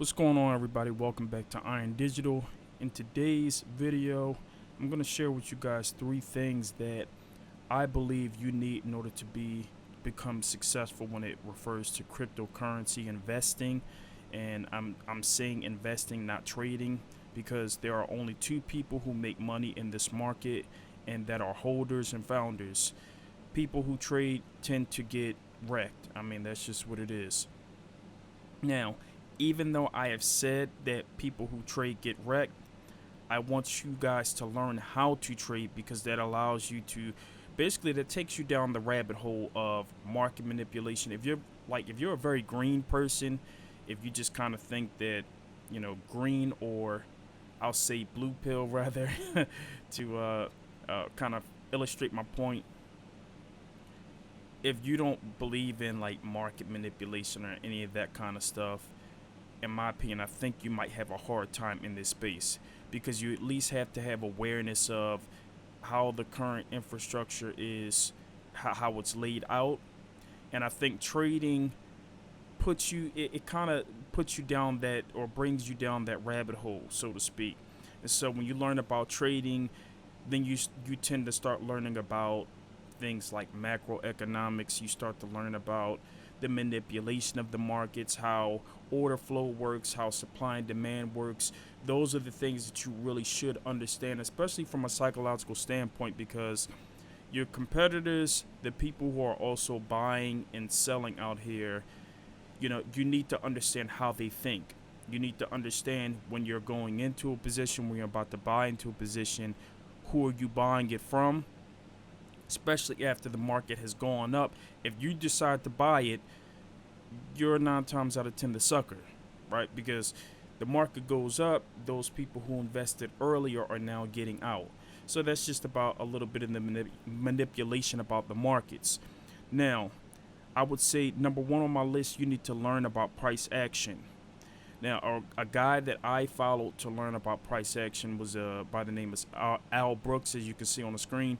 What's going on, everybody? Welcome back to Iron Digital. In today's video, I'm going to share with you guys three things that I believe you need in order to become successful when it refers to cryptocurrency investing. And I'm saying investing, not trading, because there are only two people who make money in this market, and that are holders and founders. People who trade tend to get wrecked. I mean, that's just what it is. Now, even though I have said that people who trade get wrecked, I want you guys to learn how to trade, because that allows you to basically, that takes you down the rabbit hole of market manipulation. If you're a very green person, if you just kind of think that, green, or I'll say blue pill rather, to kind of illustrate my point. If you don't believe in like market manipulation or any of that kind of stuff, in my opinion, I think you might have a hard time in this space, because you at least have to have awareness of how the current infrastructure is, how it's laid out. And I think trading it kind of puts you down that, or brings you down that rabbit hole, so to speak. And so when you learn about trading, then you tend to start learning about things like macroeconomics. You start to learn about the manipulation of the markets, how order flow works, how supply and demand works. Those are the things that you really should understand, especially from a psychological standpoint, because your competitors, the people who are also buying and selling out here, you need to understand how they think. You need to understand when you're going into a position, when you're about to buy into a position, who are you buying it from, especially after the market has gone up. If you decide to buy it, you're 9 times out of 10 the sucker, right? Because the market goes up, those people who invested earlier are now getting out. So that's just about a little bit of the manipulation about the markets. Now, I would say number one on my list, you need to learn about price action. Now, a guy that I followed to learn about price action was by the name of Al Brooks, as you can see on the screen.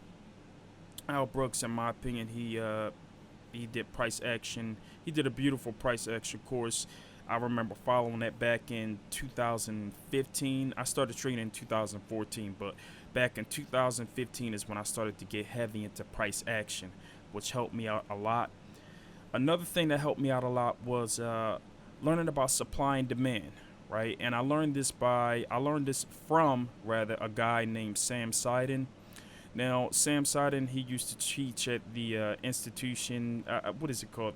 Al Brooks, in my opinion, he did price action. He did a beautiful price action course. I remember following that back in 2015. I started trading in 2014, but back in 2015 is when I started to get heavy into price action, which helped me out a lot. Another thing that helped me out a lot was learning about supply and demand, right? And I learned this from a guy named Sam Seiden. Now, Sam Seiden, he used to teach at the institution. What is it called?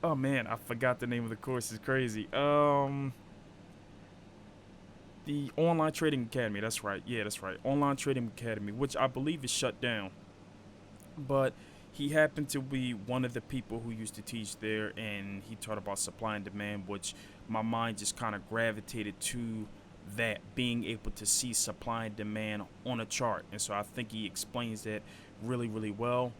Oh man, I forgot the name of the course. It's crazy. The Online Trading Academy. That's right. Yeah, that's right. Online Trading Academy, which I believe is shut down. But he happened to be one of the people who used to teach there, and he taught about supply and demand, which my mind just kind of gravitated to, that being able to see supply and demand on a chart. And so I think he explains that really, really well.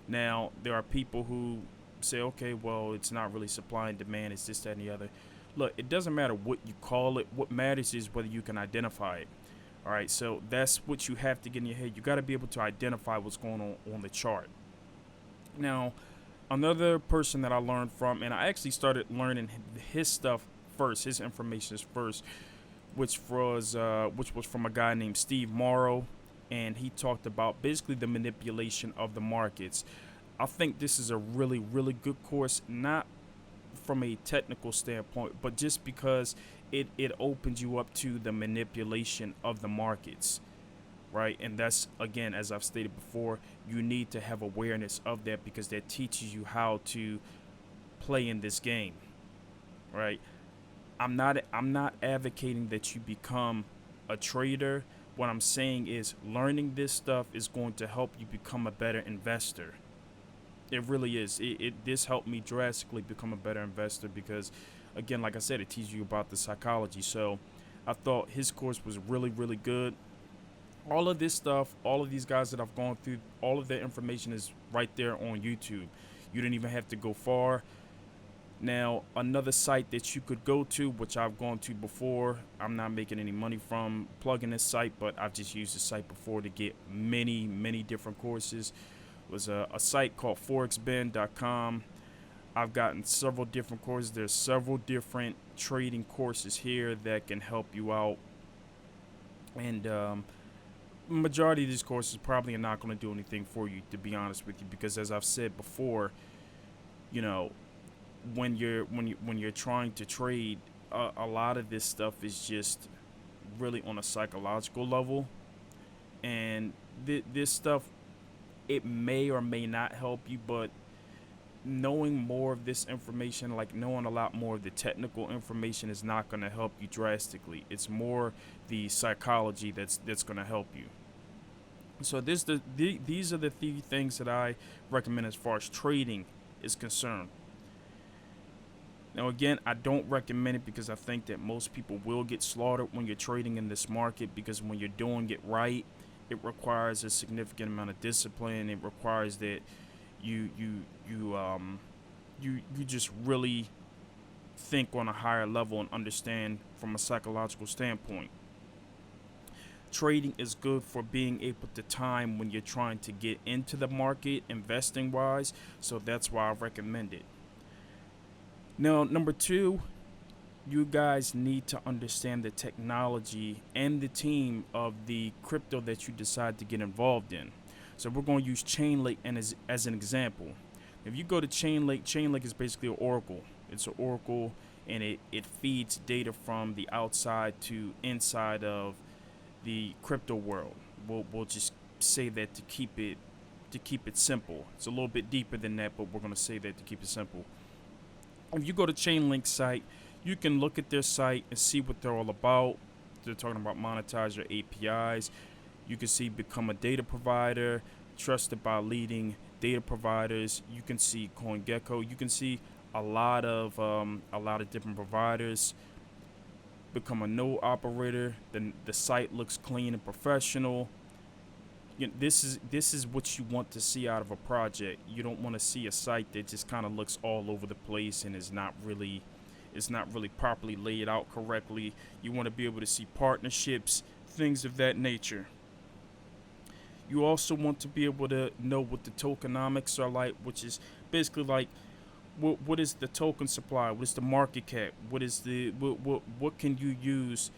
Now, there are people who say, okay, well, it's not really supply and demand, it's this, that, and the other. Look, it doesn't matter what you call it. What matters is whether you can identify it. All right, so that's what you have to get in your head. You got to be able to identify what's going on the chart. Now, another person that I learned from, and I actually started learning his stuff first, his information first, which was from a guy named Steve Morrow, and he talked about basically the manipulation of the markets. I think this is a really, really good course, not from a technical standpoint, but just because it opens you up to the manipulation of the markets, right? And that's, again, as I've stated before, you need to have awareness of that, because that teaches you how to play in this game, right? I'm not advocating that you become a trader. What I'm saying is learning this stuff is going to help you become a better investor. It really is. This helped me drastically become a better investor, because, again, like I said, it teaches you about the psychology. So I thought his course was really, really good. All of this stuff, all of these guys that I've gone through, all of their information is right there on YouTube. You didn't even have to go far. Now, another site that you could go to, which I've gone to before, I'm not making any money from plugging this site, but I've just used the site before to get many, many different courses, was a site called forexben.com. I've gotten several different courses. There's several different trading courses here that can help you out. And majority of these courses probably are not going to do anything for you, to be honest with you, because as I've said before, you know, when you're trying to trade, a lot of this stuff is just really on a psychological level, and this stuff, it may or may not help you, but knowing more of this information, like knowing a lot more of the technical information, is not going to help you drastically. It's more the psychology that's going to help you. So these are the three things that I recommend as far as trading is concerned. Now again, I don't recommend it because I think that most people will get slaughtered when you're trading in this market, because when you're doing it right, it requires a significant amount of discipline. It requires that you you you just really think on a higher level and understand from a psychological standpoint. Trading is good for being able to time when you're trying to get into the market investing wise, so that's why I recommend it. Now, number two, you guys need to understand the technology and the team of the crypto that you decide to get involved in. So we're going to use Chainlink and as an example. If you go to Chainlink, Chainlink is basically an oracle. It's an oracle, and it feeds data from the outside to inside of the crypto world. We'll just say that to keep it simple. It's a little bit deeper than that, but we're going to say that to keep it simple. If you go to Chainlink site, you can look at their site and see what they're all about. They're talking about monetize your APIs. You can see become a data provider, trusted by leading data providers. You can see CoinGecko. You can see a lot of different providers. Become a node operator. The site looks clean and professional. This is what you want to see out of a project. You don't want to see a site that just kind of looks all over the place and is not really properly laid out correctly. You want to be able to see partnerships, things of that nature. You also want to be able to know what the tokenomics are like, which is basically like what is the token supply, what is the market cap, what can you use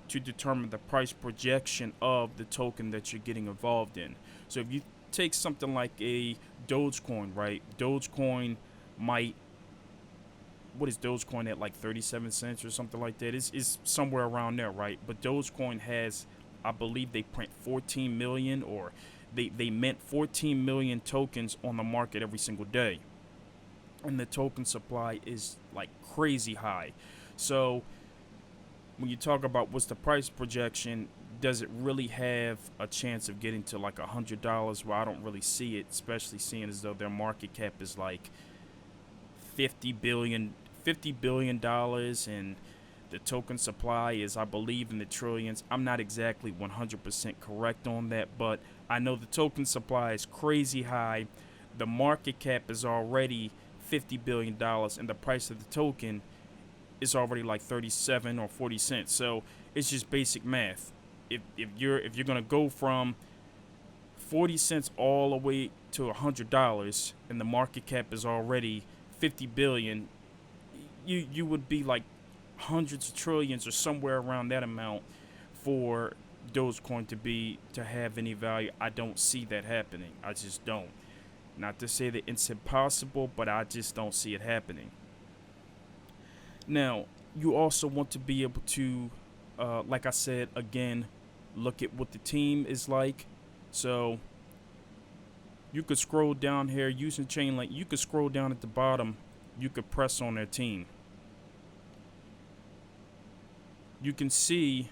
to determine the price projection of the token that you're getting involved in. So if you take something like a Dogecoin, right? Dogecoin might, what is Dogecoin at, like 37 cents or something like that? It's somewhere around there, right? But Dogecoin has, I believe they print 14 million, or they mint 14 million tokens on the market every single day. And the token supply is like crazy high. So when you talk about what's the price projection, does it really have a chance of getting to like $100? Well, I don't really see it, especially seeing as though their market cap is like $50 billion, and the token supply is, I believe, in the trillions. I'm not exactly 100% correct on that, but I know the token supply is crazy high. The market cap is already $50 billion, and the price of the token is already like 37 or 40 cents. So it's just basic math. If you're gonna go from 40 cents all the way to $100, and the market cap is already 50 billion, you would be like hundreds of trillions or somewhere around that amount for Dogecoin to have any value. I don't see that happening. I just don't. Not to say that it's impossible, but I just don't see it happening. Now, you also want to be able to, like I said, again, look at what the team is like. So you could scroll down here using Chainlink. You could scroll down at the bottom. You could press on their team. You can see,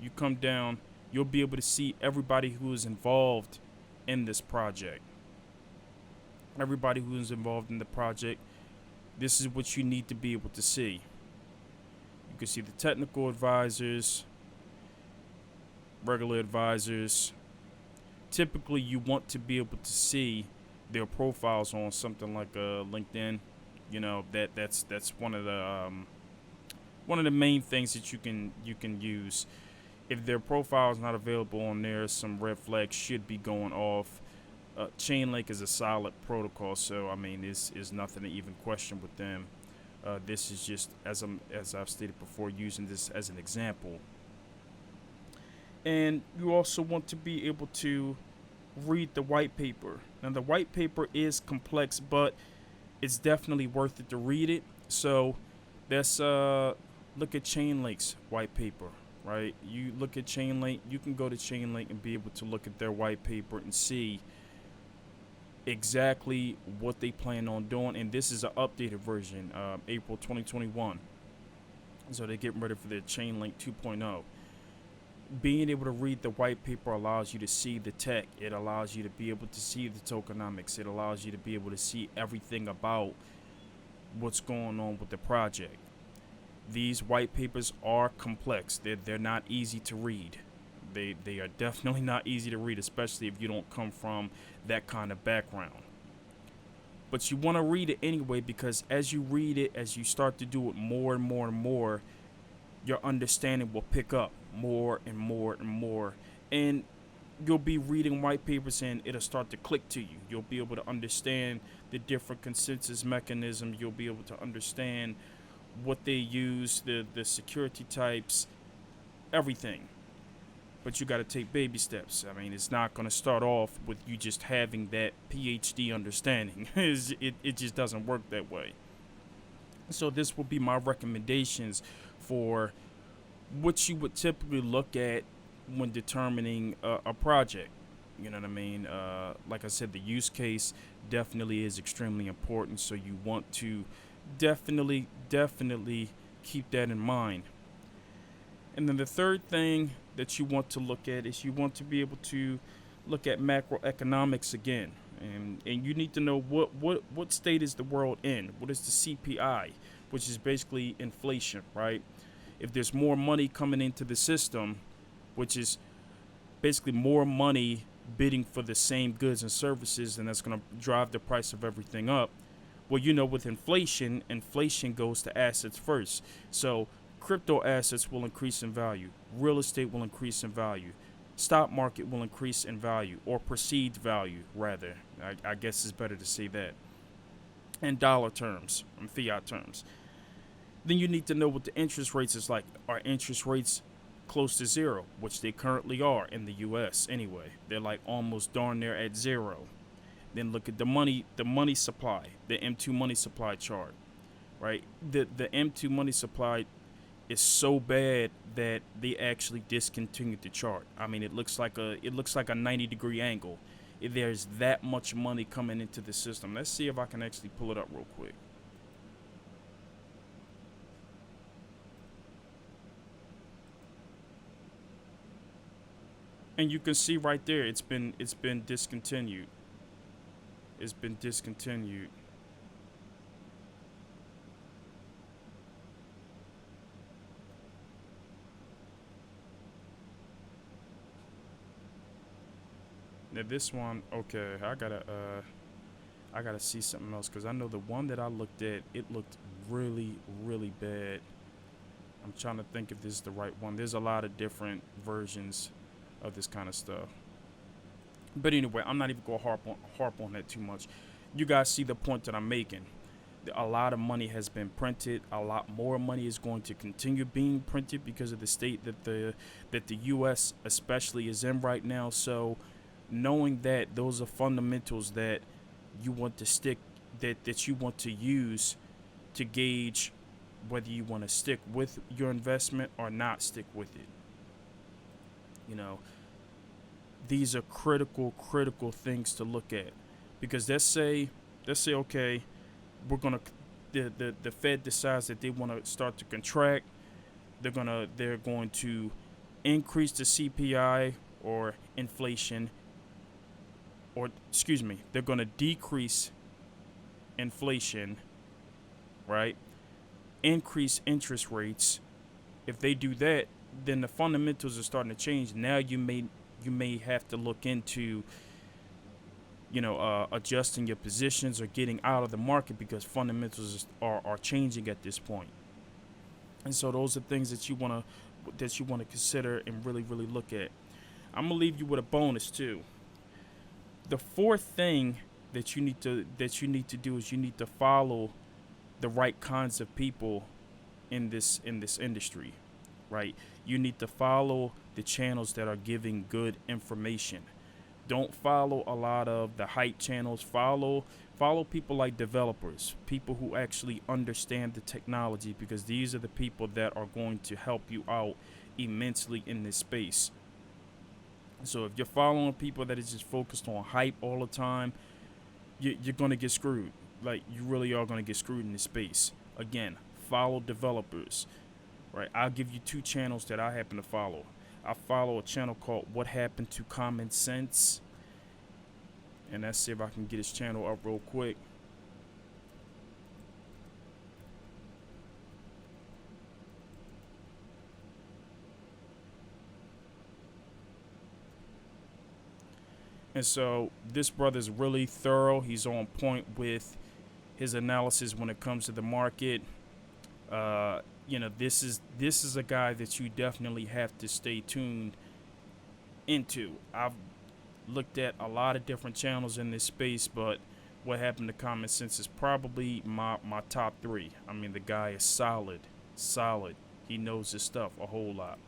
you come down, you'll be able to see everybody who is involved in this project. Everybody who is involved in the project. This is what you need to be able to see. You can see the technical advisors, regular advisors. Typically, you want to be able to see their profiles on something like LinkedIn. You know, that's one of the main things that you can use. If their profile is not available on there, some red flags should be going off. Chainlink is a solid protocol, so I mean, this is nothing to even question with them. This is just as I've stated before, using this as an example. And you also want to be able to read the white paper. Now, the white paper is complex, but it's definitely worth it to read it. So let's look at Chainlink's white paper, right? You look at Chainlink, you can go to Chainlink and be able to look at their white paper and see exactly what they plan on doing. And this is an updated version, April 2021. So they're getting ready for their Chainlink 2.0. Being able to read the white paper allows you to see the tech. It allows you to be able to see the tokenomics. It allows you to be able to see everything about what's going on with the project. These white papers are complex. They're not easy to read. They are definitely not easy to read, especially if you don't come from that kind of background. But you want to read it anyway, because as you read it, as you start to do it more and more and more, your understanding will pick up more and more and more. And you'll be reading white papers and it'll start to click to you. You'll be able to understand the different consensus mechanisms. You'll be able to understand what they use, the security types, everything. But you got to take baby steps. I mean, it's not going to start off with you just having that PhD understanding. It just doesn't work that way. So this will be my recommendations for what you would typically look at when determining a project. You know what I mean? Like I said, the use case definitely is extremely important. So you want to definitely keep that in mind. And then the third thing that you want to look at is you want to be able to look at macroeconomics again. And you need to know what state is the world in? What is the CPI, which is basically inflation, right? If there's more money coming into the system, which is basically more money bidding for the same goods and services, and that's going to drive the price of everything up. Well, you know, with inflation goes to assets first. So crypto assets will increase in value. Real estate will increase in value. Stock market will increase in value, or perceived value, rather. I guess it's better to say that. In dollar terms, in fiat terms. Then you need to know what the interest rates is like. Are interest rates close to zero, which they currently are in the U.S. anyway? They're like almost darn near at zero. Then look at the money supply, the M2 money supply chart, right? The M2 money supply is so bad that they actually discontinued the chart. I mean, it looks like a 90-degree angle. There's that much money coming into the system. Let's see if I can actually pull it up real quick. And you can see right there, it's been discontinued. It's been discontinued. Now this one, okay, I gotta see something else, because I know the one that I looked at, it looked really bad. I'm trying to think if this is the right one. There's a lot of different versions of this kind of stuff. But anyway, I'm not even gonna harp on that too much. You guys see the point that I'm making. A lot of money has been printed. A lot more money is going to continue being printed because of the state that the U.S. especially is in right now. So, knowing that those are fundamentals that you want to stick, that you want to use to gauge whether you want to stick with your investment or not stick with it. You know, these are critical things to look at, because let's say okay, we're gonna the Fed decides that they want to start to contract. They're going to increase the CPI or inflation, or excuse me, they're going to decrease inflation, right? Increase interest rates. If they do that, then the fundamentals are starting to change. Now you may have to look into, adjusting your positions or getting out of the market, because fundamentals are changing at this point. And so those are things that you want to consider and really look at. I'm gonna leave you with a bonus too. The fourth thing that you need to do is you need to follow the right kinds of people in this industry, right? You need to follow the channels that are giving good information. Don't follow a lot of the hype channels. Follow people like developers, people who actually understand the technology, because these are the people that are going to help you out immensely in this space. So if you're following people that is just focused on hype all the time, you're gonna get screwed. Like, you really are gonna get screwed in this space. Again, follow developers, right? I'll give you two channels that I happen to follow. I follow a channel called What Happened to Common Sense, and let's see if I can get his channel up real quick. And so this brother's really thorough. He's on point with his analysis when it comes to the market. This is a guy that you definitely have to stay tuned into. I've looked at a lot of different channels in this space, but What Happened to Common Sense is probably my top three. I mean, the guy is solid. He knows his stuff a whole lot.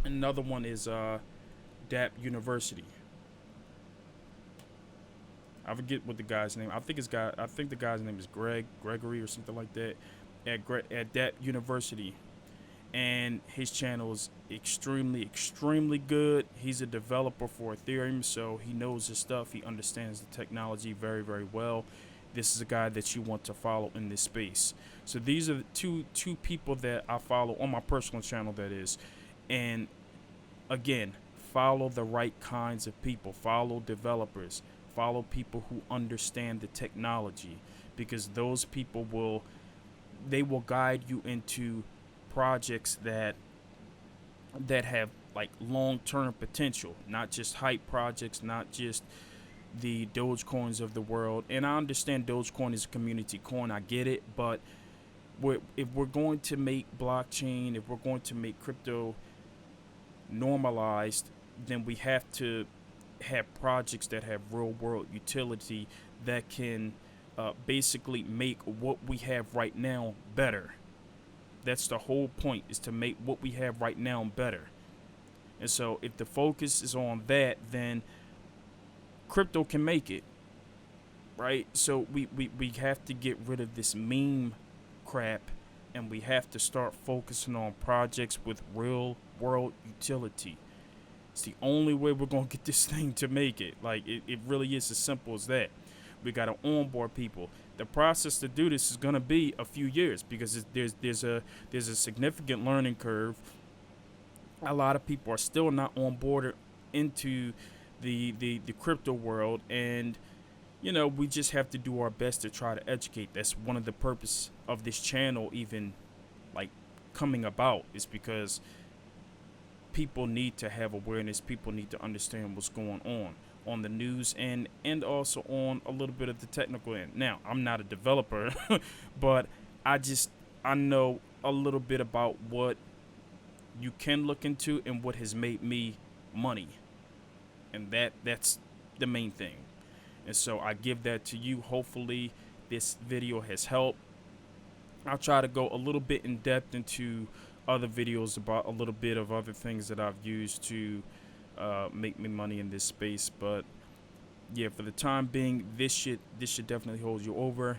Another one is DAP University. I forget what the guy's name. I think the guy's name is Gregory or something like that. At DAP University, and his channel is extremely good. He's a developer for Ethereum, so he knows his stuff. He understands the technology very well. This is a guy that you want to follow in this space. So these are the two people that I follow on my personal channel, that is. And again, follow the right kinds of people. Follow developers. Follow people who understand the technology, because those people will guide you into projects that have like long-term potential, not just hype projects, not just the Dogecoins of the world. And I understand Dogecoin is a community coin, I get it, but if we're going to make blockchain, if we're going to make crypto normalized, then we have to have projects that have real world utility, that can basically make what we have right now better. That's the whole point, is to make what we have right now better. And so if the focus is on that, then crypto can make it, right? So we have to get rid of this meme crap, and we have to start focusing on projects with real world utility. It's the only way we're going to get this thing to make it. Like, it really is as simple as that. We got to onboard people. The process to do this is going to be a few years, because there's a significant learning curve. A lot of people are still not onboarded into the crypto world, and we just have to do our best to try to educate. That's one of the purpose of this channel even like coming about, is because people need to have awareness. People need to understand what's going on the news and also on a little bit of the technical end. Now, I'm not a developer, but I know a little bit about what you can look into and what has made me money. And that's the main thing. And so I give that to you. Hopefully this video has helped. I'll try to go a little bit in depth into other videos about a little bit of other things that I've used to make me money in this space. But yeah, for the time being, this should definitely hold you over.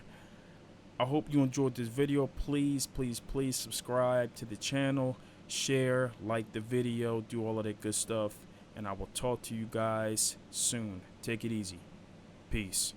I hope you enjoyed this video. Please subscribe to the channel, share, like the video, do all of that good stuff, and I will talk to you guys soon. Take it easy. Peace.